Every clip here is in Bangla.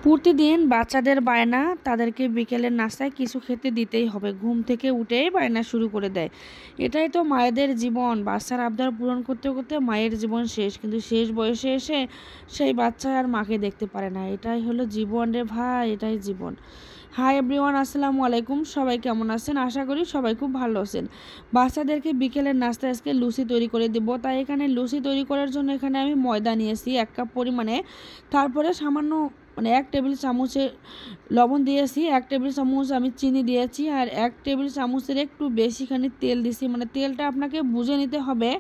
প্রতিদিন বাচ্চাদের বায়না, তাদেরকে বিকেলের নাস্তায় কিছু খেতে দিতেই হবে। ঘুম থেকে উঠেই বায়না শুরু করে দেয়। এটাই তো মায়েদের জীবন। বাচ্চার আবদার পূরণ করতে করতে মায়ের জীবন শেষ, কিন্তু শেষ বয়সে এসে সেই বাচ্চা আর মাকে দেখতে পারে না। এটাই হলো জীবন রে ভাই, এটাই জীবন। হাই এভরিওয়ান, আসসালামু আলাইকুম। সবাই কেমন আছেন? আশা করি সবাই খুব ভালো আছেন। বাচ্চাদেরকে বিকেলের নাস্তা আজকে লুচি তৈরি করে দেব। তাই এখানে লুচি তৈরি করার জন্য এখানে আমি ময়দা নিয়েছি 1 কাপ পরিমাণে। তারপরে সামান্য 1 টেবিল চামচের লবণ দিয়েছি, 1 টেবিল চামচ আমি চিনি দিয়েছি, আর 1 টেবিল চামচের একটু বেশিখানি তেল দিছি। তেলটা আপনাকে বুঝে নিতে হবে।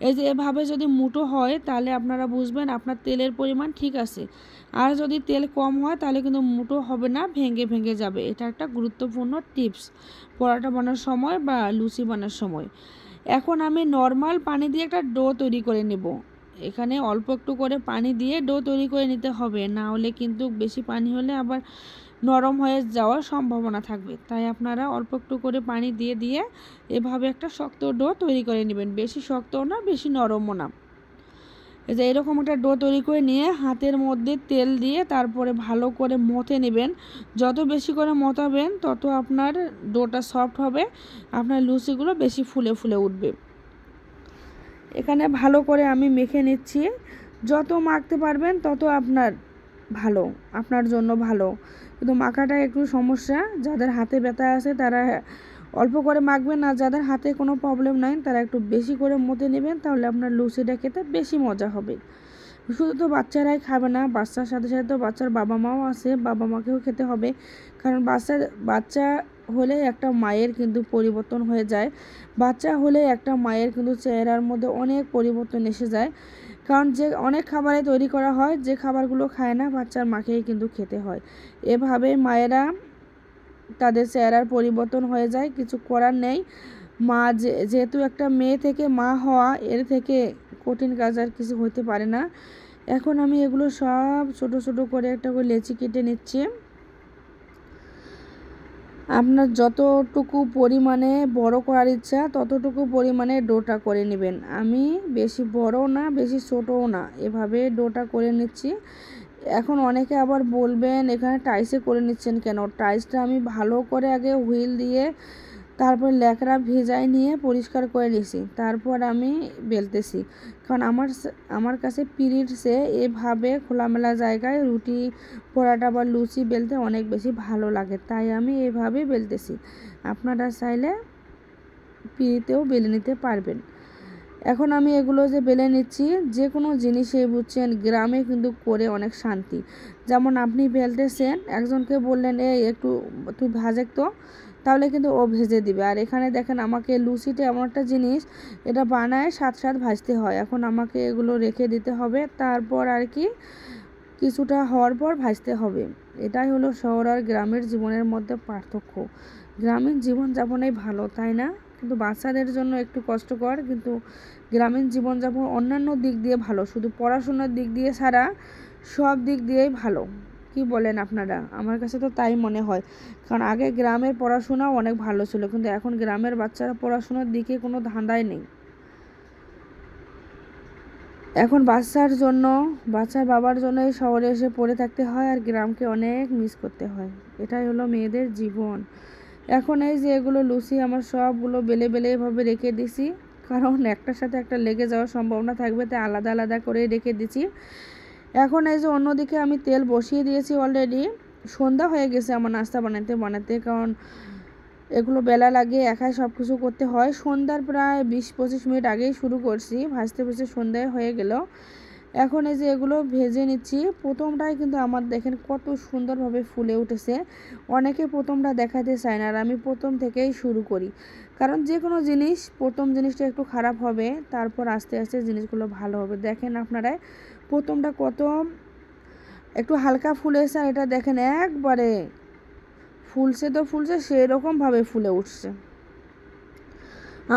এই যে এভাবে যদি মুঠো হয় তাহলে আপনারা বুঝবেন আপনার তেলের পরিমাণ ঠিক আছে। আর যদি তেল কম হয় তাহলে কিন্তু মুঠো হবে না, ভেঙে ভেঙে যাবে। এটা একটা গুরুত্বপূর্ণ টিপস পরোটা বানানোর সময় বা লুচি বানানোর সময়। এখন আমি নর্মাল পানি দিয়ে একটা ডো তৈরি করে নেব। এখানে অল্প একটু করে পানি দিয়ে ডো তৈরি করে নিতে হবে, না হলে কিন্তু বেশি পানি হলে আবার নরম হয়ে যাওয়ার সম্ভাবনা থাকবে। তাই আপনারা অল্প একটু করে পানি দিয়ে দিয়ে এভাবে একটা শক্ত ডো তৈরি করে নেবেন। বেশি শক্তও না, বেশি নরমও না। এই যে এরকম একটা ডো তৈরি করে নিয়ে হাতের মধ্যে তেল দিয়ে তারপরে ভালো করে মথে নেবেন। যত বেশি করে মথাবেন তত আপনার ডোটা সফট হবে, আপনার লুচিগুলো বেশি ফুলে ফুলে উঠবে। এখানে ভালো করে আমি মেখে নিচ্ছি। যত মাখতে পারবেন তত ভালো, আপনার জন্য ভালো। কিন্তু মাখাটা একটু সমস্যা। যাদের হাতে ব্যথা আছে তারা অল্প করে মাখবেন, আর যাদের হাতে কোনো প্রবলেম নাই তারা একটু বেশি করে মথে নেবেন, তাহলে আপনার লুচিটা খেতে বেশি মজা হবে। শুধু তো বাচ্চারাই খাবে না, বাচ্চার সাথে সাথে তো বাচ্চার বাবা মাও আছে, বাবা মাকেও খেতে হবে। কারণ বাচ্চা হলে একটা মায়ের কিন্তু পরিবর্তন হয়ে যায়। বাচ্চা হলে একটা মায়ের কিন্তু চেহারার মধ্যে অনেক পরিবর্তন এসে যায়। কারণ যে অনেক খাবারে তৈরি করা হয়, যে খাবারগুলো খায় না বাচ্চার মাকেই কিন্তু খেতে হয়। এভাবে মায়েরা তাদের চেহারার পরিবর্তন হয়ে যায়, কিছু করার নেই। মা যেহেতু একটা মেয়ে থেকে মা হওয়া, এর থেকে কঠিন কাজ আর কিছু হতে পারে না। এখন আমি এগুলো সব ছোট ছোট করে একটা করে লেচি কেটে নিচ্ছি। আপনার যতটুকু পরিমাণে বড় করার ইচ্ছা ততটুকু পরিমাণে ডোটা করে নেবেন। আমি বেশি বড়ও না বেশি ছোটও না, এভাবে ডোটা করে নিচ্ছি। এখন অনেকে আবার বলবেন এখানে টাইসে করে নিচ্ছেন কেন? টাইসটা আমি ভালো করে আগে হুইল দিয়ে তারপর ল্যাকড়া ভেজায় নিয়ে পরিষ্কার করে নিয়েছি, তারপর আমি বেলতেছি। কারণ আমার কাছে পিরিয়ডসে এভাবে খোলামেলা জায়গায় রুটি, পরোটা বা লুচি বেলতে অনেক বেশি ভালো লাগে, তাই আমি এভাবে বেলতেছি। আপনারা চাইলে পিড়িতেও বেলে নিতে পারবেন। এখন আমি এগুলো যে বেলে নিচ্ছি, যে কোনো জিনিসে বুঝছেন গ্রামে কিন্তু করে অনেক শান্তি। যেমন আপনি বেলতেছেন, একজনকে বললেন একটু তুই ভাজে তো, তাহলে কিন্তু ও ভেজে দিবে। আর এখানে দেখেন আমাকে লুচিটা এমন একটা জিনিস, এটা বানায় সাথে সাথে ভাজতে হয়। এখন আমাকে এগুলো রেখে দিতে হবে, তারপর আর কি কিছুটা হওয়ার পর ভাজতে হবে। এটাই হলো শহর আর গ্রামের জীবনের মধ্যে পার্থক্য। গ্রামীণ জীবনযাপনেই ভালো, তাই না? কিন্তু বাচ্চাদের জন্য একটু কষ্টকর, কিন্তু গ্রামীণ জীবনযাপন অন্যান্য দিক দিয়ে ভালো, শুধু পড়াশোনার দিক দিয়ে ছাড়া সব দিক দিয়েই ভালো। কি বলেন আপনারা? আমার কাছে তো তাই মনে হয়। কারণ আগে গ্রামের পড়াশোনাও অনেক ভালো ছিল, কিন্তু এখন গ্রামের বাচ্চারা পড়াশোনার দিকে কোনো ধাঁধাই নেই। এখন বাচ্চার বাবার জন্য এই শহরে এসে পড়ে থাকতে হয়, আর গ্রামকে অনেক মিস করতে হয়। এটাই হলো মেয়েদের জীবন। এখন এই যে এগুলো লুচি আমার সবগুলো বেলে বেলে এভাবে রেখে দিছি, কারণ একটার সাথে একটা লেগে যাওয়ার সম্ভাবনা থাকবে, তাই আলাদা আলাদা করে রেখে দিছি। এখন এই যে অন্যদিকে আমি তেল বসিয়ে দিয়েছি অলরেডি। সন্ধ্যা হয়ে গেছে আমার নাস্তা বানাতে বানাতে, কারণ এগুলো বেলা লাগে, একাই সব কিছু করতে হয়। সন্ধ্যার প্রায় 20-25 মিনিট আগেই শুরু করছি ভাজতে ভাজতে, সন্ধ্যায় হয়ে গেল। এখন এই যে এগুলো ভেজে নিচ্ছি। প্রথমটাই কিন্তু আমার দেখেন কত সুন্দরভাবে ফুলে উঠেছে। অনেকে প্রথমটা দেখাতে চায় না, আর আমি প্রথম থেকেই শুরু করি। কারণ যে কোনো জিনিস প্রথম জিনিসটা একটু খারাপ হবে, তারপর আস্তে আস্তে জিনিসগুলো ভালো হবে। দেখেন আপনারা প্রথমটা কত একটু হালকা ফুলেছে, আর এটা দেখেন একবারে ফুলছে তো ফুলছে, সেরকমভাবে ফুলে উঠছে।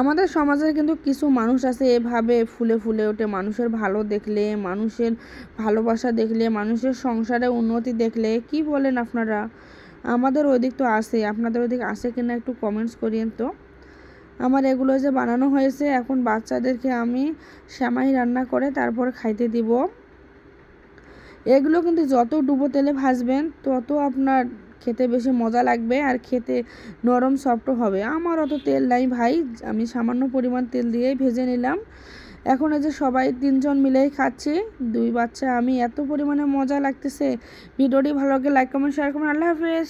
আমাদের সমাজে কিন্তু কিছু মানুষ আছে এভাবে ফুলে ফুলে ওঠে। মানুষের ভালো দেখলে, মানুষের ভালোবাসা দেখলে, মানুষের সংসারে উন্নতি দেখলে। কি বলেন আপনারা? আমাদের ওইদিক তো আছে, আপনাদের ওইদিক আছে কিনা একটু কমেন্টস করিয়েন তো। আমার এগুলো যে বানানো হয়েছে, এখন বাচ্চাদেরকে আমি সেমাই রান্না করে তারপর খাইতে দিব। এগুলো কিন্তু যত ডুবো তেলে ভাজবেন তত আপনার খেতে বেশি মজা লাগবে আর খেতে নরম সফটও হবে। আমার অত তেল নাই ভাই, আমি সামান্য পরিমাণ তেল দিয়েই ভেজে নিলাম। এখন এই যে সবাই 3 জন মিলেই খাচ্ছি, 2 বাচ্চা আমি, এত পরিমাণে মজা লাগতেছে। ভিডিওটি ভালো লাগলে লাইক কমেন্ট শেয়ার করুন। আল্লাহ হাফেজ।